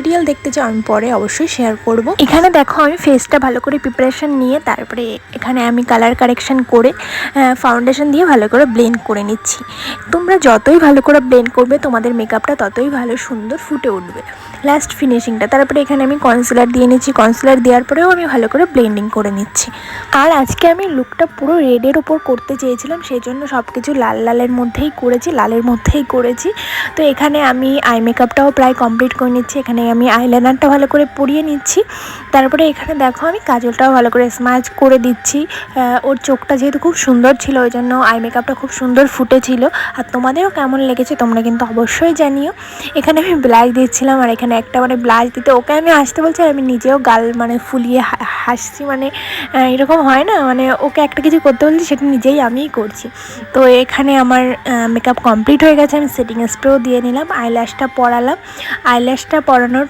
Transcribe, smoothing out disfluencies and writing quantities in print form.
Tutorial দেখতে চাও আমি পরে অবশ্যই শেয়ার করব। এখানে দেখো আমি ফেসটা ভালো করে প্রিপারেশন নিয়ে তারপরে এখানে আমি কালার কারেকশন করে ফাউন্ডেশন দিয়ে ভালো করে ব্লেন্ড করে নিচ্ছি। তোমরা যতই ভালো করে ব্লেন্ড করবে তোমাদের মেকআপটা ততই ভালো সুন্দর ফুটে উঠবে লাস্ট ফিনিশিংটা। তারপরে এখানে আমি কনসিলার দিয়ে নিচ্ছি, কনসিলার দেওয়ার পরেও আমি ভালো করে ব্লেন্ডিং করে নিচ্ছি। আর আজকে আমি লুকটা পুরো রেডের ওপর করতে চেয়েছিলাম, সেই জন্য সব কিছু লালের মধ্যেই করেছি। তো এখানে আমি আই মেকআপটাও প্রায় কমপ্লিট করে নিচ্ছি। এখানে আমি আইলাইনারটা ভালো করে পরিয়ে নিচ্ছি। তারপরে এখানে দেখো আমি কাজলটাও ভালো করে স্মাচ করে দিচ্ছি। ওর চোখটা যেহেতু খুব সুন্দর ছিল ওই জন্য আই মেকআপটা খুব সুন্দর ফুটেছিল। আর তোমাদেরও কেমন লেগেছে তোমরা কিন্তু অবশ্যই জানিও। এখানে আমি ব্লাশ দিচ্ছিলাম আর এখানে একটা ব্লাশ দিতে ওকে আমি আসতে বলছি আর আমি নিজেও গাল ফুলিয়ে হাসছি। এরকম হয় না, ওকে একটা কিছু করতে বলছি সেটা নিজেই আমিই করছি। তো এখানে আমার মেকআপ কমপ্লিট হয়ে গেছে। আমি সেটিং স্প্রেও দিয়ে নিলাম, আইল্যাশটা পরালাম। আইল্যাশটা পরানোর